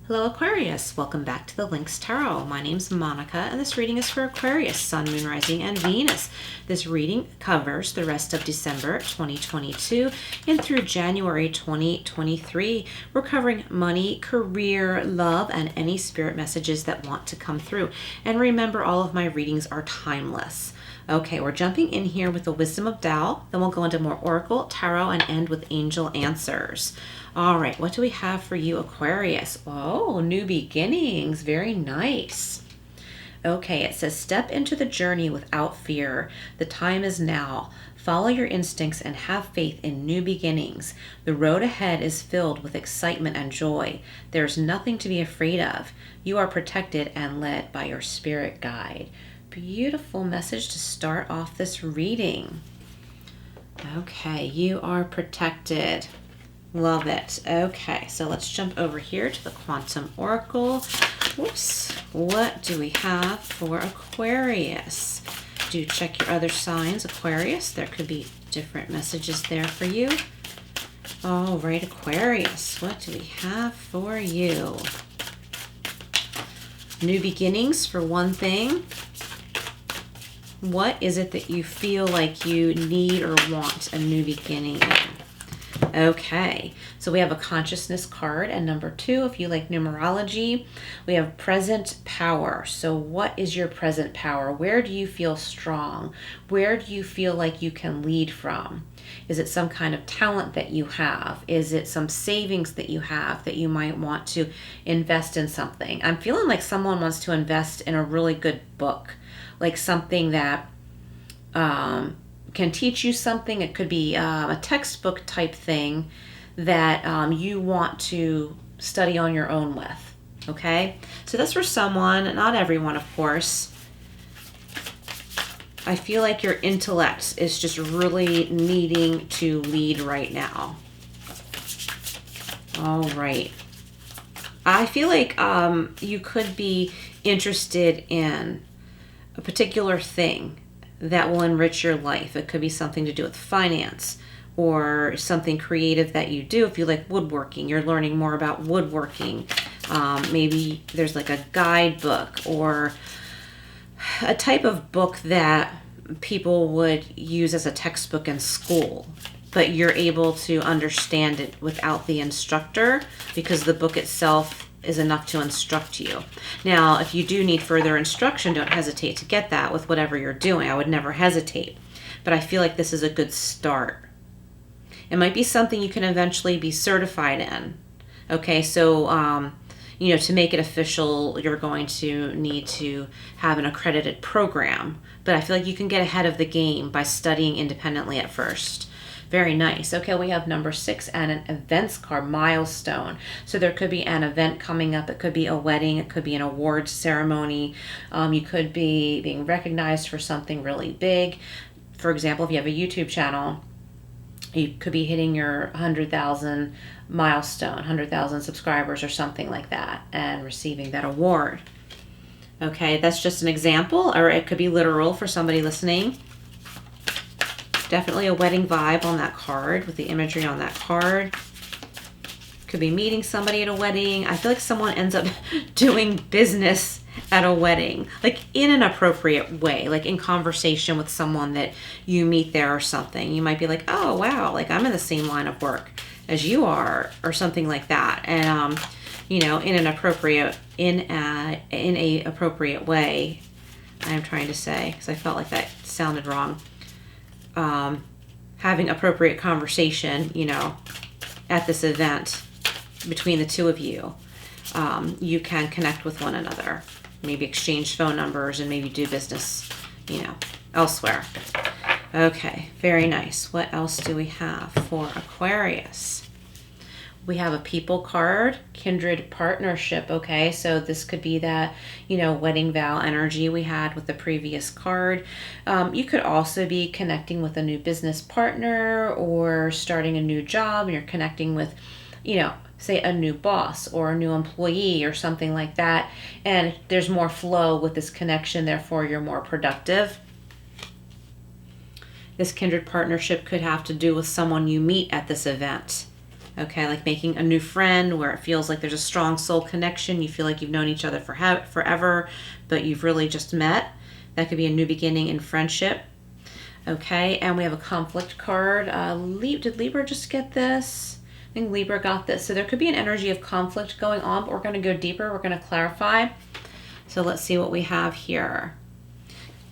Hello Aquarius, welcome back to the Lynx Tarot. My name's Monica and this reading is for Aquarius, Sun, Moon, Rising, and Venus. This reading covers the rest of December 2022 and through January 2023. We're covering money, career, love, and any spirit messages that want to come through. And remember, all of my readings are timeless. Okay, we're jumping in here with the Wisdom of Tao, then we'll go into more Oracle, Tarot, and end with Angel Answers. All right, what do we have for you, Aquarius? Oh, new beginnings. Very nice. Okay, it says, step into the journey without fear. The time is now. Follow your instincts and have faith in new beginnings. The road ahead is filled with excitement and joy. There's nothing to be afraid of. You are protected and led by your spirit guide. Beautiful message to start off this reading. Okay, you are protected. Love it. Okay, so let's jump over here to the Quantum Oracle. Whoops. What do we have for Aquarius? Do check your other signs, Aquarius. There could be different messages there for you. All right, Aquarius. What do we have for you? New beginnings for one thing. What is it that you feel like you need or want a new beginning in? Okay, so we have a consciousness card, and number 2, if you like numerology, we have present power. So what is your present power? Where do you feel strong? Where do you feel like you can lead from? Is it some kind of talent that you have? Is it some savings that you have that you might want to invest in something? I'm feeling like someone wants to invest in a really good book, like something that can teach you something. It could be a textbook type thing that you want to study on your own with. Okay, so that's for someone, not everyone, of course. I feel like your intellect is just really needing to lead right now. All right. I feel like you could be interested in a particular thing that will enrich your life. It could be something to do with finance or something creative that you do. If you like woodworking, you're learning more about woodworking. Maybe there's like a guidebook or a type of book that people would use as a textbook in school, but you're able to understand it without the instructor because the book itself is enough to instruct you. Now, if you do need further instruction, don't hesitate to get that with whatever you're doing. I would never hesitate, but I feel like this is a good start. It might be something you can eventually be certified in. Okay, so to make it official, you're going to need to have an accredited program, but I feel like you can get ahead of the game by studying independently at first. Very nice. Okay, we have number 6 and an events card, milestone. So there could be an event coming up. It could be a wedding. It could be an awards ceremony. You could be being recognized for something really big. For example, if you have a YouTube channel, you could be hitting your 100,000 milestone, 100,000 subscribers or something like that, and receiving that award. Okay, that's just an example, or it could be literal for somebody listening. Definitely a wedding vibe on that card with the imagery on that card. Could be meeting somebody at a wedding. I feel like someone ends up doing business at a wedding, like in an appropriate way, like in conversation with someone that you meet there or something. You might be like, oh, wow, like I'm in the same line of work as you are or something like that. And, in a appropriate way, I'm trying to say, because I felt like that sounded wrong. Having appropriate conversation, at this event between the two of you. You can connect with one another, maybe exchange phone numbers and maybe do business, elsewhere. Okay, very nice. What else do we have for Aquarius? We have a people card, kindred partnership. Okay, so this could be that, wedding vow energy we had with the previous card. You could also be connecting with a new business partner or starting a new job, and you're connecting with, say a new boss or a new employee or something like that. And there's more flow with this connection, therefore you're more productive. This kindred partnership could have to do with someone you meet at this event. Okay, like making a new friend where it feels like there's a strong soul connection. You feel like you've known each other for forever, but you've really just met. That could be a new beginning in friendship. Okay, and we have a conflict card. Did Libra just get this? I think Libra got this. So there could be an energy of conflict going on, but we're going to go deeper. We're going to clarify. So let's see what we have here.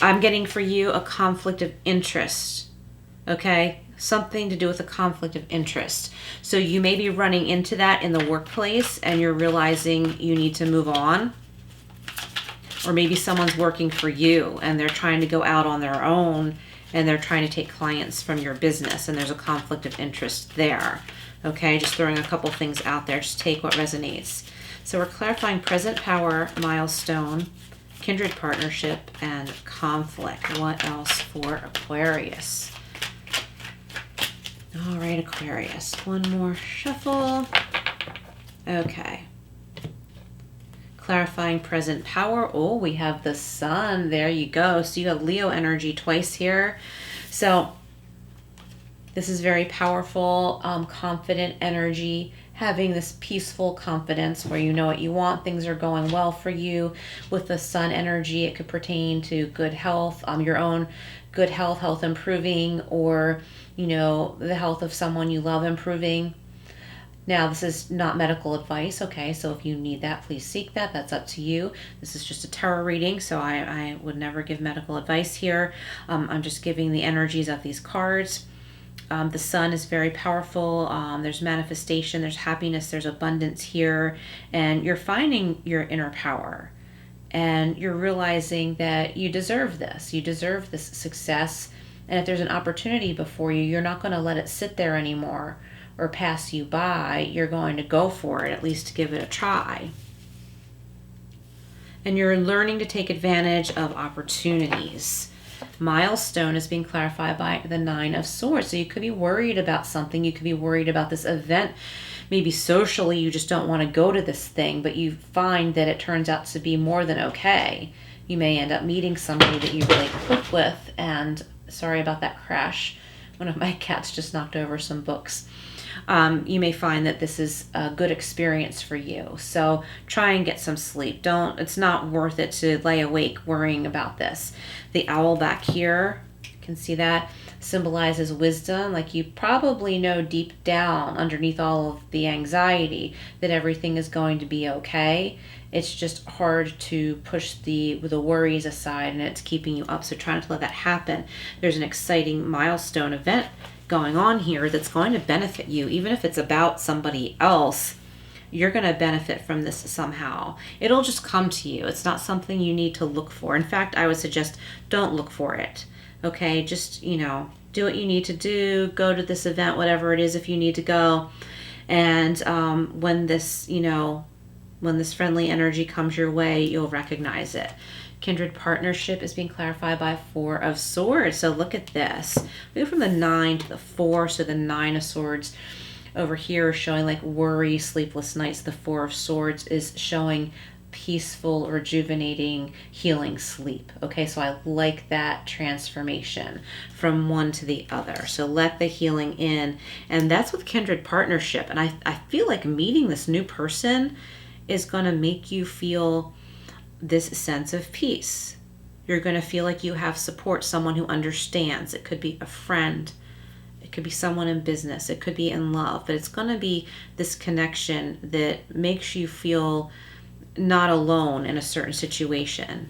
I'm getting for you a conflict of interest. Okay, something to do with a conflict of interest. So you may be running into that in the workplace and you're realizing you need to move on. Or maybe someone's working for you and they're trying to go out on their own and they're trying to take clients from your business and there's a conflict of interest there. Okay, just throwing a couple things out there. Just take what resonates. So we're clarifying present power, milestone, kindred partnership, and conflict. What else for Aquarius? All right, Aquarius. One more shuffle. Okay. Clarifying present power. Oh, we have the sun. There you go. So you have Leo energy twice here. So this is very powerful, confident energy, having this peaceful confidence where you know what you want. Things are going well for you. With the sun energy, it could pertain to good health, your own good health, health improving, or, you know, the health of someone you love improving. Now, this is not medical advice, okay? So if you need that, please seek that. That's up to you. This is just a tarot reading, so I would never give medical advice here. I'm just giving the energies of these cards. The sun is very powerful. There's manifestation, there's happiness, there's abundance here. And you're finding your inner power. And you're realizing that you deserve this. You deserve this success. And if there's an opportunity before you, you're not going to let it sit there anymore or pass you by. You're going to go for it, at least to give it a try. And you're learning to take advantage of opportunities. Milestone is being clarified by the Nine of Swords. So you could be worried about something. You could be worried about this event. Maybe socially you just don't want to go to this thing, but you find that it turns out to be more than okay. You may end up meeting somebody that you really click with. And sorry about that crash. One of my cats just knocked over some books. You may find that this is a good experience for you. So try and get some sleep. It's not worth it to lay awake worrying about this. The owl back here, you can see that, symbolizes wisdom. Like you probably know deep down underneath all of the anxiety that everything is going to be okay. It's just hard to push the worries aside and it's keeping you up. So try not to let that happen. There's an exciting milestone event going on here that's going to benefit you. Even if it's about somebody else, you're going to benefit from this somehow. It'll just come to you. It's not something you need to look for. In fact, I would suggest don't look for it. Okay, just, do what you need to do. Go to this event, whatever it is, if you need to go. And when this friendly energy comes your way, you'll recognize it. Kindred partnership is being clarified by Four of Swords. So look at this. We go from the 9 to the 4. So the 9 of Swords over here is showing like worry, sleepless nights. The 4 of Swords is showing peaceful, rejuvenating, healing sleep. Okay, so I like that transformation from one to the other. So let the healing in. And that's with kindred partnership. And I feel like meeting this new person is going to make you feel this sense of peace. You're going to feel like you have support, someone who understands. It could be a friend. It could be someone in business. It could be in love. But it's going to be this connection that makes you feel not alone in a certain situation.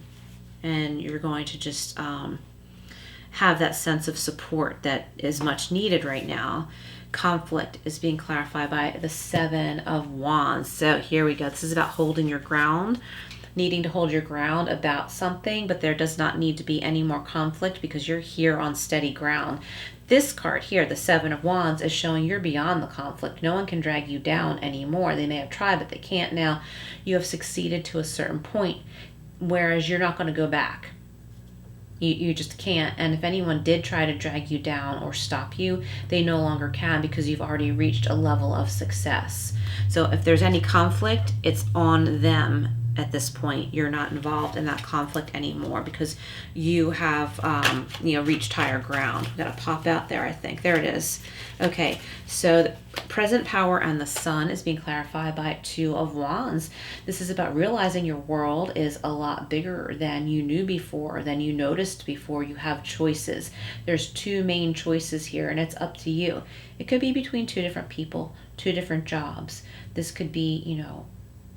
And you're going to just have that sense of support that is much needed right now. Conflict is being clarified by the 7 of Wands. So here we go. This is about holding your ground, needing to hold your ground about something, but there does not need to be any more conflict because you're here on steady ground. This card here, the 7 of Wands, is showing you're beyond the conflict. No one can drag you down anymore. They may have tried, but they can't now. You have succeeded to a certain point, whereas you're not going to go back. You just can't. And if anyone did try to drag you down or stop you, they no longer can because you've already reached a level of success. So if there's any conflict, it's on them at this point. You're not involved in that conflict anymore because you have, reached higher ground. Got to pop out there, I think. There it is. Okay, so the present power and the sun is being clarified by Two of Wands. This is about realizing your world is a lot bigger than you knew before, than you noticed before. You have choices. There's two main choices here, and it's up to you. It could be between two different people, two different jobs. This could be,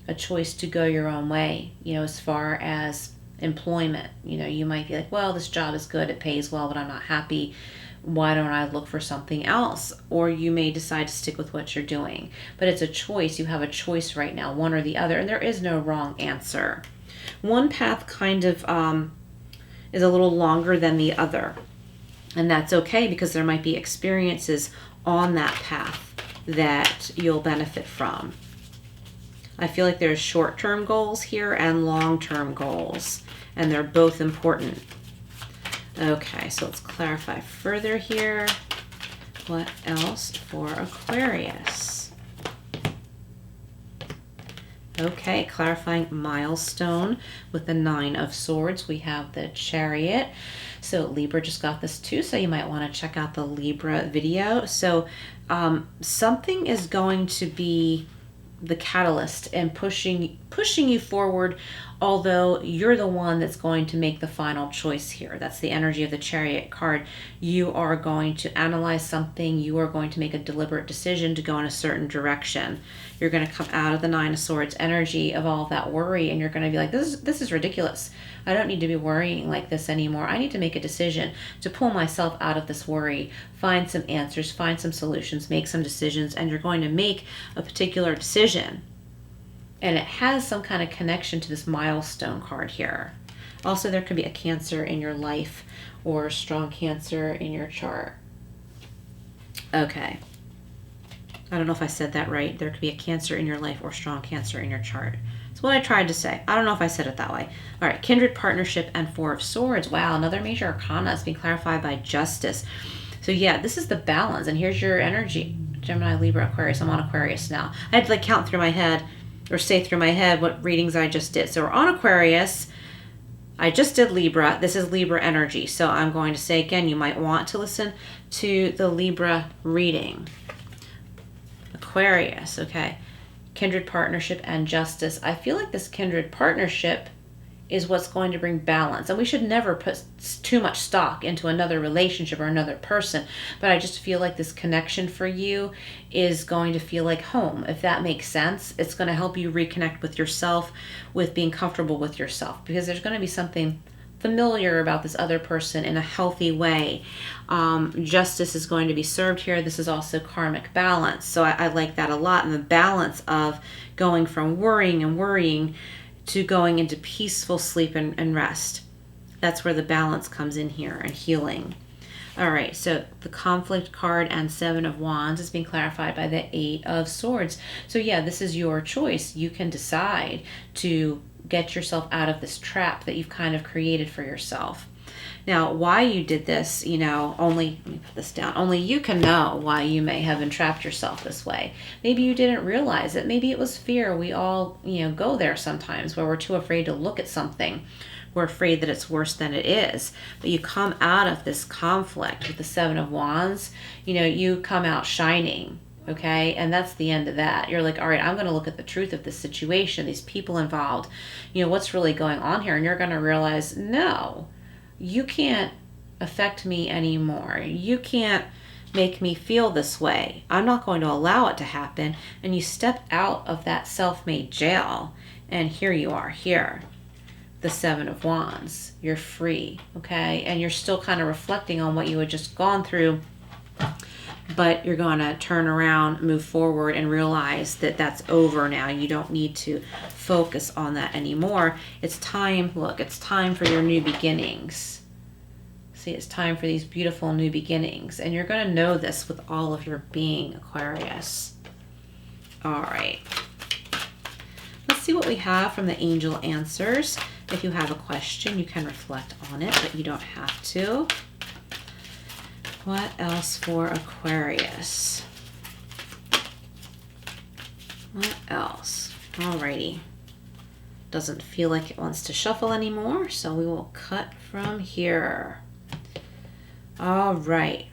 a choice to go your own way, as far as employment. You might be like, well, this job is good, it pays well, but I'm not happy. Why don't I look for something else? Or you may decide to stick with what you're doing. But it's a choice. You have a choice right now, one or the other, and there is no wrong answer. One path kind of is a little longer than the other, and that's okay because there might be experiences on that path that you'll benefit from. I feel like there's short-term goals here and long-term goals, and they're both important. Okay, so let's clarify further here. What else for Aquarius? Okay, clarifying milestone with the Nine of Swords. We have the Chariot. So Libra just got this too, so you might want to check out the Libra video. So something is going to be the catalyst and pushing you forward, although you're the one that's going to make the final choice here. That's the energy of the Chariot card. You are going to analyze something. You are going to make a deliberate decision to go in a certain direction. You're going to come out of the Nine of Swords energy of all of that worry, and you're going to be like, this is ridiculous. I don't need to be worrying like this anymore. I need to make a decision to pull myself out of this worry, find some answers, find some solutions, make some decisions, and you're going to make a particular decision. And it has some kind of connection to this milestone card here. Also, there could be a Cancer in your life or a strong Cancer in your chart. Okay. I don't know if I said that right. There could be a Cancer in your life or strong Cancer in your chart. That's what I tried to say. I don't know if I said it that way. All right, kindred partnership and Four of Swords. Wow, another major arcana is being clarified by Justice. So yeah, this is the balance, and here's your energy. Gemini, Libra, Aquarius. I'm on Aquarius now. I had to count through my head, or say through my head what readings I just did. So we're on Aquarius. I just did Libra. This is Libra energy. So I'm going to say again, you might want to listen to the Libra reading. Aquarius, okay. Kindred partnership and justice. I feel like this kindred partnership is what's going to bring balance. And we should never put too much stock into another relationship or another person. But I just feel like this connection for you is going to feel like home, if that makes sense. It's going to help you reconnect with yourself, with being comfortable with yourself, because there's going to be something familiar about this other person in a healthy way. Justice is going to be served here. This is also karmic balance. So I like that a lot. And the balance of going from worrying to going into peaceful sleep and rest. That's where the balance comes in here, and healing. All right, so the conflict card and Seven of Wands is being clarified by the Eight of Swords. So yeah, this is your choice. You can decide to get yourself out of this trap that you've kind of created for yourself. Now, why you did this, only, let me put this down, only you can know why you may have entrapped yourself this way. Maybe you didn't realize it. Maybe it was fear. We all, go there sometimes where we're too afraid to look at something. We're afraid that it's worse than it is. But you come out of this conflict with the Seven of Wands, you come out shining. Okay, and that's the end of that. You're like, all right, I'm going to look at the truth of this situation, these people involved, what's really going on here. And you're going to realize, no, you can't affect me anymore. You can't make me feel this way. I'm not going to allow it to happen. And you step out of that self-made jail, and here you are, here, the Seven of Wands. You're free, okay? And you're still kind of reflecting on what you had just gone through, but you're going to turn around, move forward, and realize that that's over now. You don't need to focus on that anymore. It's time, look, it's time for your new beginnings. See, it's time for these beautiful new beginnings. And you're going to know this with all of your being, Aquarius. All right. Let's see what we have from the angel answers. If you have a question, you can reflect on it, but you don't have to. What else for Aquarius? What else? Alrighty. doesn't feel like it wants to shuffle anymore, so we will cut from here. All right.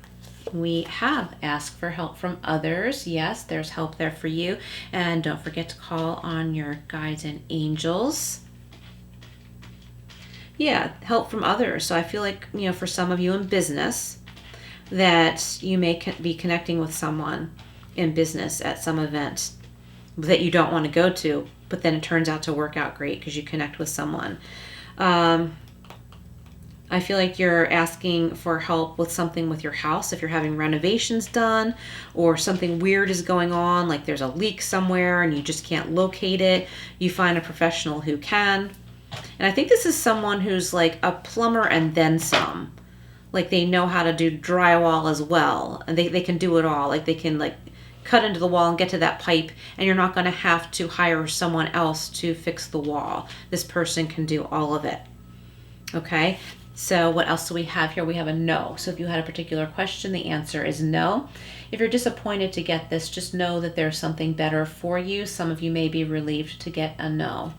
We have asked for help from others. Yes, there's help there for you. And don't forget to call on your guides and angels. Yeah, help from others. So I feel like, you know, for some of you in business, that you may be connecting with someone in business at some event that you don't want to go to, but then it turns out to work out great because you connect with someone. I feel like you're asking for help with something with your house. If you're having renovations done or something weird is going on, like there's a leak somewhere and you just can't locate it, you find a professional who can. And I think this is someone who's like a plumber and then some. Like they know how to do drywall as well. And they can do it all. Like they can like cut into the wall and get to that pipe, and you're not going to have to hire someone else to fix the wall. This person can do all of it. Okay? So what else do we have here? We have a no. So if you had a particular question, the answer is no. If you're disappointed to get this, just know that there's something better for you. Some of you may be relieved to get a no.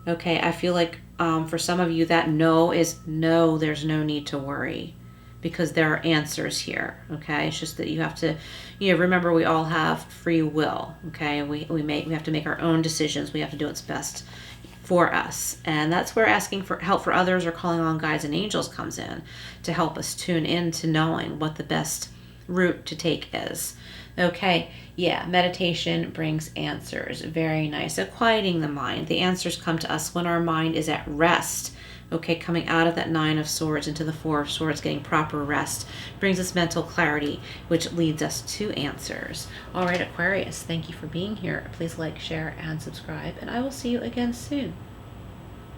Okay, I feel like for some of you that no is no, there's no need to worry because there are answers here, okay? It's just that you have to, you know, remember we all have free will, okay? We have to make our own decisions. We have to do what's best for us. And that's where asking for help for others or calling on guides and angels comes in to help us tune in to knowing what the best route to take is. Okay, yeah, meditation brings answers. Very nice. So quieting the mind. The answers come to us when our mind is at rest. Okay, coming out of that 9 of Swords into the 4 of Swords, getting proper rest brings us mental clarity, which leads us to answers. All right, Aquarius, thank you for being here. Please like, share, and subscribe, and I will see you again soon.